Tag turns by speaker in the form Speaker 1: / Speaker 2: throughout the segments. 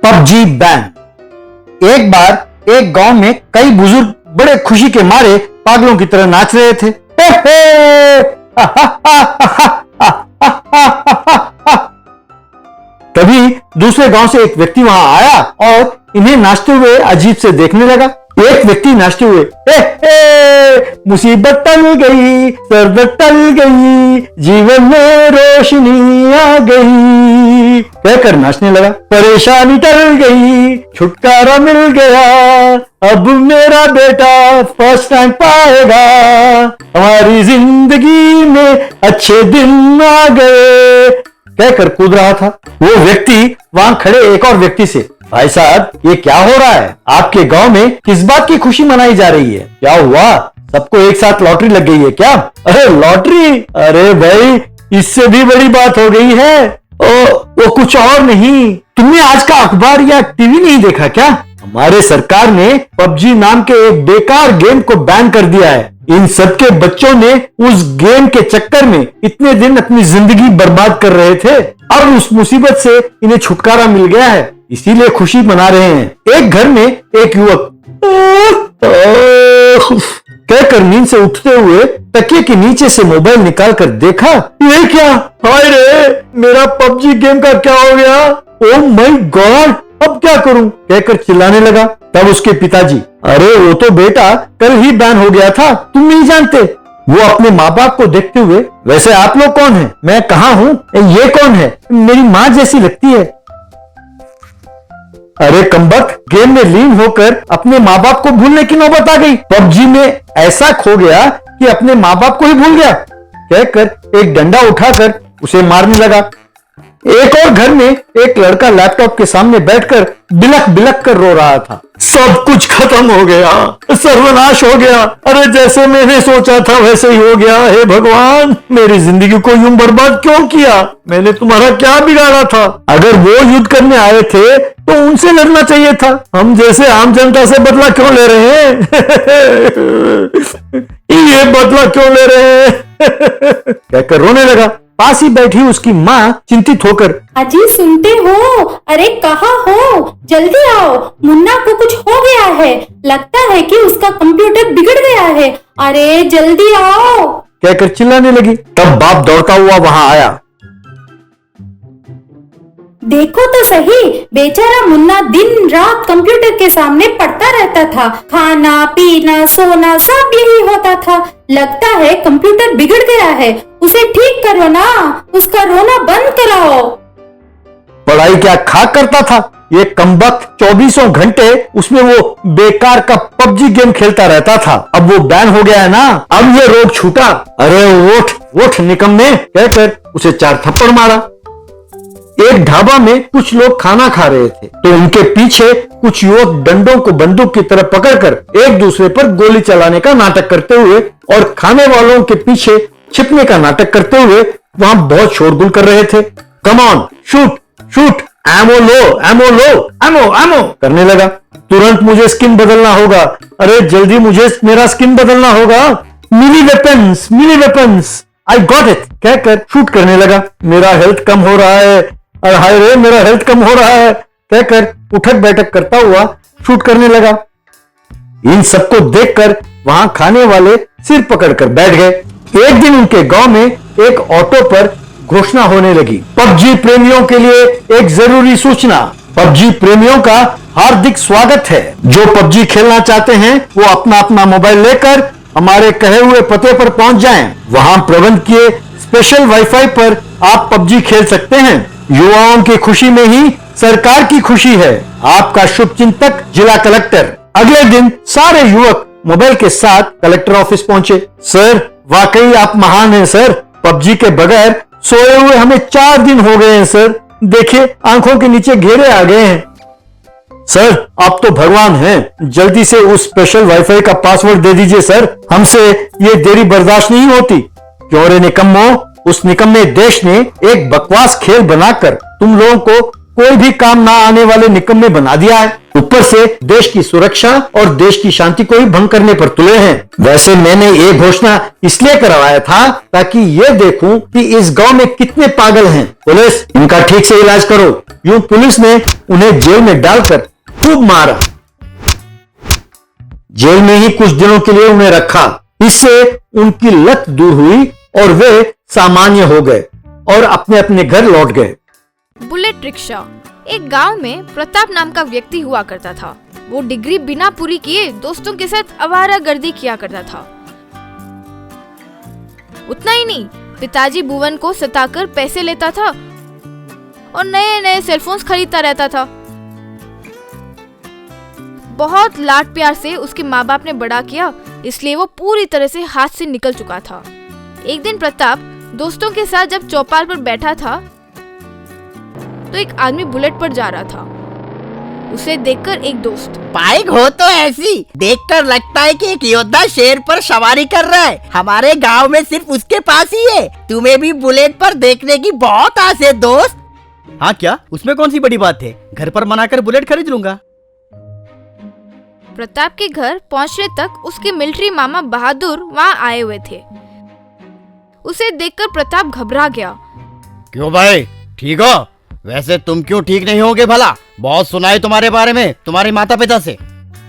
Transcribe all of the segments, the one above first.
Speaker 1: PUBG ban. एक बार एक गांव में कई बुजुर्ग बड़े खुशी के मारे पागलों की तरह नाच रहे थे। तभी दूसरे गांव से एक व्यक्ति वहां आया और इन्हें नाचते हुए अजीब से देखने लगा। एक व्यक्ति नाचते हुए मुसीबत टल गई, सरदर्द टल गई, जीवन में रोशनी आ गई कहकर नाचने लगा। परेशानी टल गई, छुटकारा मिल गया, अब मेरा बेटा फर्स्ट रैंक पाएगा, हमारी जिंदगी में अच्छे दिन आ गए कहकर कूद रहा था। वो व्यक्ति वहां खड़े एक और व्यक्ति से, भाई साहब ये क्या हो रहा है? आपके गांव में किस बात की खुशी मनाई जा रही है? क्या हुआ? सबको एक साथ लॉटरी लग गई है क्या? अरे लॉटरी? अरे भाई इससे भी बड़ी बात हो गई है। वो कुछ और नहीं, तुमने आज का अखबार या टीवी नहीं देखा क्या? हमारे सरकार ने पबजी नाम के एक बेकार गेम को बैन कर दिया है। इन सबके बच्चों ने उस गेम के चक्कर में इतने दिन अपनी जिंदगी बर्बाद कर रहे थे। अब उस मुसीबत से इन्हें छुटकारा मिल गया है, इसीलिए खुशी मना रहे हैं। एक घर में एक युवक कहकर नींद से उठते हुए तकिए के नीचे से मोबाइल निकालकर देखा, ये क्या? हाय रे, मेरा पबजी गेम का क्या हो गया? ओह माय गॉड, अब क्या करूं कहकर चिल्लाने लगा। तब उसके पिताजी, अरे वो तो बेटा कल ही बैन हो गया था, तुम नहीं जानते? वो अपने माँ बाप को देखते हुए, वैसे आप लोग कौन हैं? मैं कहाँ हूँ? ये कौन है? मेरी माँ जैसी लगती है। अरे कमबख्त, गेम में लीन होकर अपने माँ बाप को भूलने की नौबत आ गई। पबजी में ऐसा खो गया कि अपने माँ बाप को ही भूल गया कहकर एक डंडा उठाकर उसे मारने लगा। एक और घर में एक लड़का लैपटॉप के सामने बैठकर बिलख बिलख कर रो रहा था। सब कुछ खत्म हो गया, सर्वनाश हो गया। अरे जैसे मैंने सोचा था वैसे ही हो गया। हे भगवान, मेरी जिंदगी को यूं बर्बाद क्यों किया? मैंने तुम्हारा क्या बिगाड़ा था? अगर वो युद्ध करने आए थे तो उनसे लड़ना चाहिए था। हम जैसे आम जनता से बदला क्यों ले रहे हैं? ये बदला क्यों ले रहे हैं? कहकर रोने लगा। पास ही बैठी उसकी माँ चिंतित होकर,
Speaker 2: अजी सुनते हो? अरे कहाँ हो? जल्दी आओ, मुन्ना को कुछ हो गया है, लगता है कि उसका कंप्यूटर बिगड़ गया है, अरे जल्दी आओ
Speaker 1: कहकर चिल्लाने लगी। तब बाप दौड़ता हुआ वहां आया।
Speaker 2: देखो तो सही, बेचारा मुन्ना दिन रात कंप्यूटर के सामने पढ़ता रहता था, खाना पीना सोना सब यही होता था। लगता है कंप्यूटर बिगड़ गया है, उसे ठीक करो ना, उसका रोना बंद कराओ।
Speaker 1: पढ़ाई क्या खाक करता था? ये कमबख्त 24 घंटे उसमें वो बेकार का पबजी गेम खेलता रहता था। अब वो बैन हो गया है ना, अब ये रोग छूटा। अरे उठ उठ निकम्मे कहकर उसे 4 थप्पड़ मारा। एक ढाबा में कुछ लोग खाना खा रहे थे तो उनके पीछे कुछ युवक डंडों को बंदूक की तरह पकड़कर एक दूसरे पर गोली चलाने का नाटक करते हुए और खाने वालों के पीछे छिपने का नाटक करते हुए वहां बहुत शोरगुल कर रहे थे। Come on, shoot shoot, ammo लो, एमो लो, एमो एमो करने लगा। तुरंत मुझे स्किन बदलना होगा, अरे जल्दी मुझे मेरा स्किन बदलना होगा। मिली वेपन्स, आई गॉट इट कहकर शूट करने लगा। मेरा हेल्थ कम हो रहा है, अरे हाय रे मेरा हेल्थ कम हो रहा है कहकर उठक बैठक करता हुआ शूट करने लगा। इन सबको देखकर वहां खाने वाले सिर पकड़कर बैठ गए। एक दिन उनके गांव में एक ऑटो पर घोषणा होने लगी, पबजी प्रेमियों के लिए एक जरूरी सूचना। पबजी प्रेमियों का हार्दिक स्वागत है। जो पबजी खेलना चाहते हैं वो अपना अपना मोबाइल लेकर हमारे कहे हुए पते पर पहुंच जाएं। वहां प्रबंध किए स्पेशल वाईफाई पर आप पबजी खेल सकते हैं। युवाओं की खुशी में ही सरकार की खुशी है। आपका शुभ चिंतक जिला कलेक्टर। अगले दिन सारे युवक मोबाइल के साथ कलेक्टर ऑफिस पहुंचे। सर वाकई आप महान हैं सर, पबजी के बगैर सोए हुए हमें 4 दिन हो गए हैं सर, देखिए आंखों के नीचे घेरे आ गए हैं। सर आप तो भगवान हैं, जल्दी से उस स्पेशल वाईफाई का पासवर्ड दे दीजिए सर, हमसे ये देरी बर्दाश्त नहीं होती। क्यों रे निकम्मो, उस निकम्मे देश ने एक बकवास खेल बनाकर तुम लोगों को कोई भी काम ना आने वाले निकम्मे बना दिया है। ऊपर से देश की सुरक्षा और देश की शांति को ही भंग करने पर तुले हैं। वैसे मैंने ये घोषणा इसलिए करवाया था ताकि ये देखूं कि इस गांव में कितने पागल हैं। पुलिस, इनका ठीक से इलाज करो। यूं पुलिस ने उन्हें जेल में डालकर खूब मारा। जेल में ही कुछ दिनों के लिए उन्हें रखा। इससे उनकी लत दूर हुई और वे सामान्य हो गए और अपने अपने घर लौट गए।
Speaker 3: Bullet rickshaw. एक गांव में प्रताप नाम का व्यक्ति हुआ करता था। वो डिग्री बिना पूरी किए दोस्तों के साथ आवारागर्दी किया करता था। उतना ही नहीं, पिताजी भुवन को सताकर पैसे लेता था और नए नए सेलफोन्स खरीदता रहता था। बहुत लाड प्यार से उसके माँ बाप ने बड़ा किया, इसलिए वो पूरी तरह से हाथ से निकल चुका था। एक दिन प्रताप दोस्तों के साथ जब चौपाल पर बैठा था तो एक आदमी बुलेट पर जा रहा था। उसे देखकर एक दोस्त,
Speaker 4: बाइक हो तो ऐसी देखकर लगता है कि एक योद्धा शेर पर सवारी कर रहा है। हमारे गांव में सिर्फ उसके पास ही है। तुम्हें भी बुलेट पर देखने की बहुत आस है दोस्त।
Speaker 5: हाँ क्या, उसमें कौन सी बड़ी बात है, घर पर मनाकर बुलेट खरीद लूंगा।
Speaker 3: प्रताप के घर पहुंचने तक उसके मिलिट्री मामा बहादुर वहां आए हुए थे। उसे देखकर प्रताप घबरा गया।
Speaker 5: क्यों भाई, ठीक हो? वैसे तुम क्यों ठीक नहीं होगे भला? बहुत सुना है तुम्हारे बारे में, तुम्हारे माता पिता से।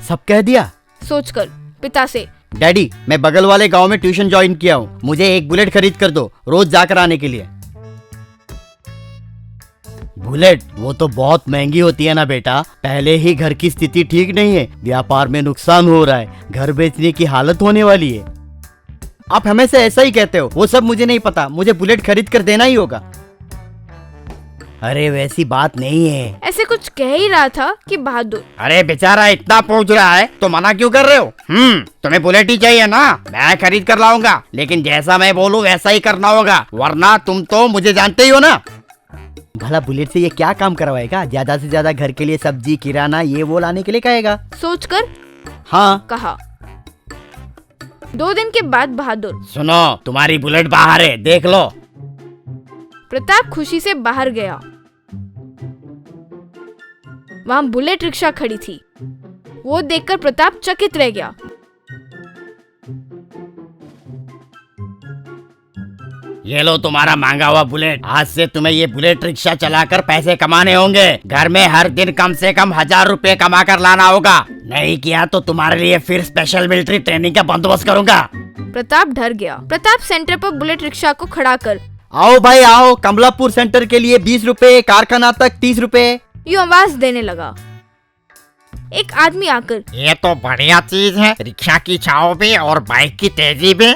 Speaker 5: सब कह दिया?
Speaker 3: सोचकर पिता से,
Speaker 5: डैडी, मैं बगल वाले गांव में ट्यूशन ज्वाइन किया हूँ, मुझे एक बुलेट खरीद कर दो, रोज जाकर आने के लिए। बुलेट वो तो बहुत महंगी होती है ना बेटा। पहले ही घर की स्थिति ठीक नहीं है, व्यापार में नुकसान हो रहा है, घर बेचने की हालत होने वाली है। आप हमेशा ऐसा ही कहते हो। वो सब मुझे नहीं पता, मुझे बुलेट खरीद कर देना ही होगा। अरे वैसी बात नहीं है।
Speaker 3: ऐसे कुछ कह ही रहा था कि बहादुर,
Speaker 5: अरे बेचारा इतना पूछ रहा है तो मना क्यों कर रहे हो? तुम्हें बुलेट ही चाहिए ना, मैं खरीद कर लाऊंगा, लेकिन जैसा मैं बोलूं वैसा ही करना होगा, वरना तुम तो मुझे जानते ही हो ना। भला बुलेट से ये क्या काम करवाएगा? ज्यादा से ज्यादा घर के लिए सब्जी किराना ये वो लाने के लिए कहेगा।
Speaker 3: सोचकर
Speaker 5: हाँ
Speaker 3: कहा। 2 दिन के बाद बहादुर,
Speaker 5: सुनो, तुम्हारी बुलेट बाहर है, देख लो।
Speaker 3: प्रताप खुशी से बाहर गया। वहां बुलेट रिक्शा खड़ी थी। वो देखकर प्रताप चकित रह गया।
Speaker 5: ये लो तुम्हारा मांगा हुआ बुलेट। आज से तुम्हें ये बुलेट रिक्शा चलाकर पैसे कमाने होंगे। घर में हर दिन कम से कम 1000 रुपए कमा कर लाना होगा। नहीं किया तो तुम्हारे लिए फिर स्पेशल मिलिट्री ट्रेनिंग का बंदोबस्त करूंगा।
Speaker 3: प्रताप डर गया। प्रताप सेंटर पर बुलेट रिक्शा को खड़ा कर,
Speaker 5: आओ भाई आओ, कमलापुर सेंटर के लिए 20 रुपए, कारखाना तक 30 रुपए,
Speaker 3: यूं आवाज देने लगा। एक आदमी आकर,
Speaker 4: ये तो बढ़िया चीज है, रिक्शा की छाव भी और बाइक की तेजी भी।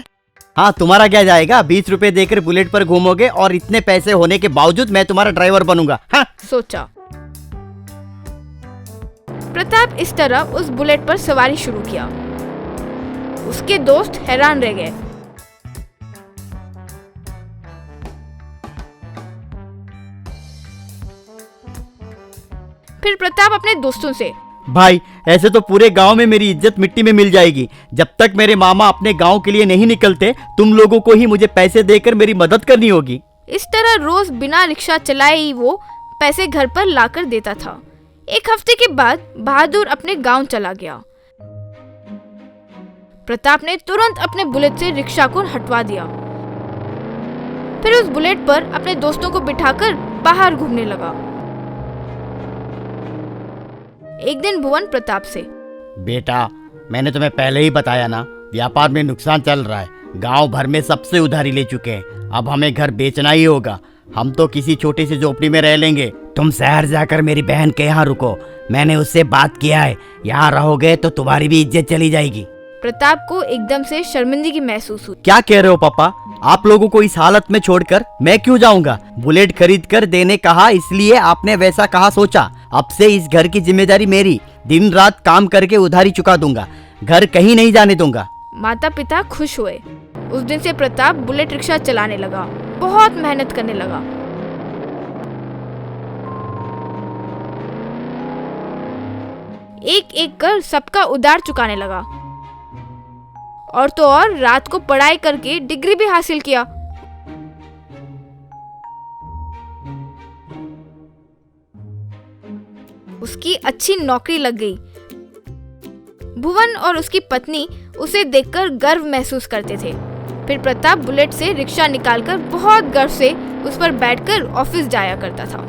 Speaker 5: हाँ तुम्हारा क्या जाएगा? 20 रुपए देकर बुलेट पर घूमोगे और इतने पैसे होने के बावजूद मैं तुम्हारा ड्राइवर बनूंगा। हाँ?
Speaker 3: सोचा। प्रताप इस तरह उस बुलेट पर सवारी शुरू किया। उसके दोस्त हैरान रह गए। फिर प्रताप अपने दोस्तों से,
Speaker 5: भाई ऐसे तो पूरे गांव में मेरी इज्जत मिट्टी में मिल जाएगी। जब तक मेरे मामा अपने गांव के लिए नहीं निकलते, तुम लोगों को ही मुझे पैसे देकर मेरी मदद करनी होगी।
Speaker 3: इस तरह रोज बिना रिक्शा चलाए ही वो पैसे घर पर लाकर देता था। 1 हफ्ते के बाद बहादुर अपने गांव चला गया। प्रताप ने तुरंत अपने बुलेट से रिक्शा को हटवा दिया। फिर उस बुलेट पर अपने दोस्तों को बिठाकर बाहर घूमने लगा। एक दिन भुवन प्रताप से,
Speaker 5: बेटा मैंने तुम्हें पहले ही बताया ना, व्यापार में नुकसान चल रहा है, गांव भर में सबसे उधारी ले चुके हैं, अब हमें घर बेचना ही होगा। हम तो किसी छोटी सी झोपड़ी में रह लेंगे, तुम शहर जाकर मेरी बहन के यहाँ रुको, मैंने उससे बात किया है, यहाँ रहोगे तो तुम्हारी भी इज्जत चली जाएगी।
Speaker 3: प्रताप को एकदम से शर्मिंदगी महसूस हुई।
Speaker 5: क्या कह रहे हो पापा? आप लोगों को इस हालत में छोड़कर मैं क्यों जाऊंगा? बुलेट खरीद कर देने कहा इसलिए आपने वैसा कहा सोचा। अब से इस घर की जिम्मेदारी मेरी, दिन रात काम करके उधारी चुका दूंगा, घर कहीं नहीं जाने दूंगा।
Speaker 3: माता पिता खुश हुए। उस दिन से प्रताप बुलेट रिक्शा चलाने लगा, बहुत मेहनत करने लगा। एक एक कर सबका उधार चुकाने लगा, और तो और रात को पढ़ाई करके डिग्री भी हासिल किया। उसकी अच्छी नौकरी लग गई। भुवन और उसकी पत्नी उसे देखकर गर्व महसूस करते थे। फिर प्रताप बुलेट से रिक्शा निकालकर बहुत गर्व से उस पर बैठकर ऑफिस जाया करता था।